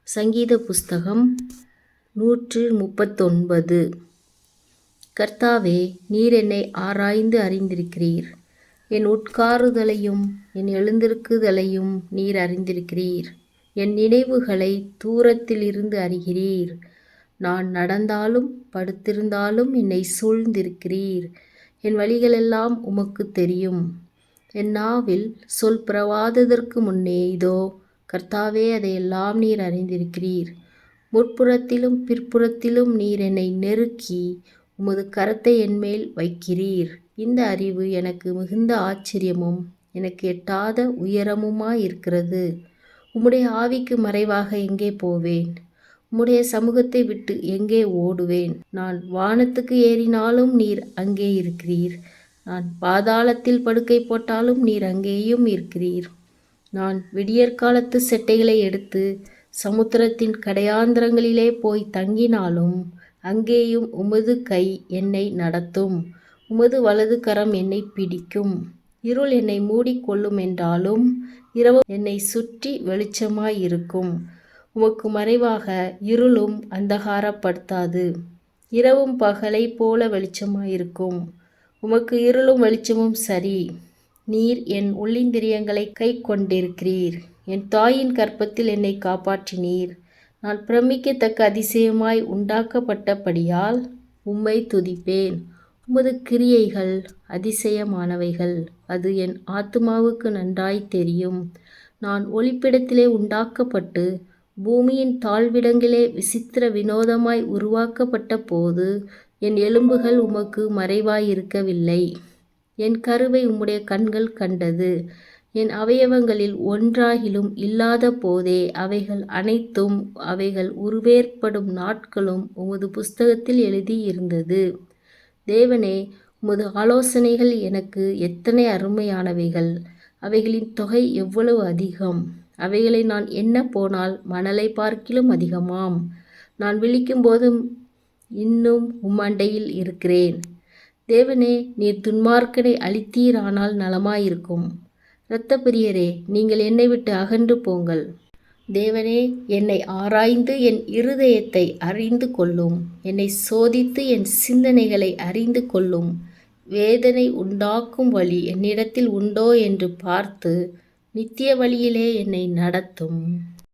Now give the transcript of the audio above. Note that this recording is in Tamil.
சங்கீத புஸ்தகம் 139. கர்த்தாவே, நீர் என்னை ஆராய்ந்து அறிந்திருக்கிறீர். என் உட்காருதலையும் என் எழுந்திருக்குதலையும் நீர் அறிந்திருக்கிறீர். என் நினைவுகளை தூரத்திலிருந்து அறிகிறீர். நான் நடந்தாலும் படுத்திருந்தாலும் என்னை சூழ்ந்திருக்கிறீர். என் வழிகளெல்லாம் உமக்கு தெரியும். என் நாவில் சொல் பிறவாததற்கு முன்னே இதோ கர்த்தாவே, அதையெல்லாம் நீர் அறிந்திருக்கிறீர். முற்புறத்திலும் பிற்புறத்திலும் நீர் என்னை நெருக்கி உமது கரத்தை என்மேல் வைக்கிறீர். இந்த அறிவு எனக்கு மிகுந்த ஆச்சரியமும் எனக்கு எட்டாத உயரமுமாயிருக்கிறது. உம்முடைய ஆவிக்கு மறைவாக எங்கே போவேன்? உம்முடைய சமூகத்தை விட்டு எங்கே ஓடுவேன்? நான் வானத்துக்கு ஏறினாலும் நீர் அங்கே இருக்கிறீர். நான் பாதாளத்தில் படுக்கை போட்டாலும் நீர் அங்கேயும் இருக்கிறீர். நான் விடியற்காலத்து செட்டைகளை எடுத்து சமுத்திரத்தின் கடையாந்திரங்களிலே போய் தங்கினாலும் அங்கேயும் உமது கை என்னை நடத்தும். உமது வலது கரம் என்னை பிடிக்கும். இருள் என்னை மூடிக்கொள்ளும் என்றாலும் இரவு என்னை சுற்றி வெளிச்சமாயிருக்கும். உமக்கு மறைவாக இருளும் அந்தகாரப்படுத்தாது. இரவும் பகலை போல வெளிச்சமாயிருக்கும். உமக்கு இருளும் வெளிச்சமும் சரி. நீர் என் உள்ளிந்திரியங்களை கை கொண்டிருக்கிறீர். என் தாயின் கர்ப்பத்தில் என்னை காப்பாற்றினீர். நான் பிரமிக்கத்தக்க அதிசயமாய் உண்டாக்கப்பட்டபடியால் உம்மை துதிப்பேன். உமது கிரியைகள் அதிசயமானவைகள். அது என் ஆத்துமாவுக்கு நன்றாய் தெரியும். நான் ஒளிப்பிடத்திலே உண்டாக்கப்பட்டு பூமியின் தாழ்விடங்களே விசித்திர வினோதமாய் உருவாக்கப்பட்ட போது என் எலும்புகள் உமக்கு மறைவாயிருக்கவில்லை. என் கருவை உம்முடைய கண்கள் கண்டது. என் அவயவங்களில் ஒன்றாகிலும் இல்லாத போதே அவைகள் அனைத்தும் அவைகள் உருவேற்படும் நாட்களும் உமது புஸ்தகத்தில் எழுதியிருந்தது. தேவனே, உமது ஆலோசனைகள் எனக்கு எத்தனை அருமையானவைகள்! அவைகளின் தொகை எவ்வளவு அதிகம்! அவைகளை நான் எண்ண போனால் மணலை பார்க்கிலும் அதிகமாம். நான் விழிக்கும்போதும் இன்னும் உம்மண்டையில் இருக்கிறேன். தேவனே, நீர் துன்மார்க்கனை அழித்தீரானால் நலமாயிருக்கும். இரத்தப்பிரியரே, நீங்கள் என்னை விட்டு அகன்று போங்கள். தேவனே, என்னை ஆராய்ந்து என் இருதயத்தை அறிந்து கொள்ளும். என்னை சோதித்து என் சிந்தனைகளை அறிந்து கொள்ளும். வேதனை உண்டாக்கும் வழி என்னிடத்தில் உண்டோ என்று பார்த்து நித்திய வழியிலே என்னை நடத்தும்.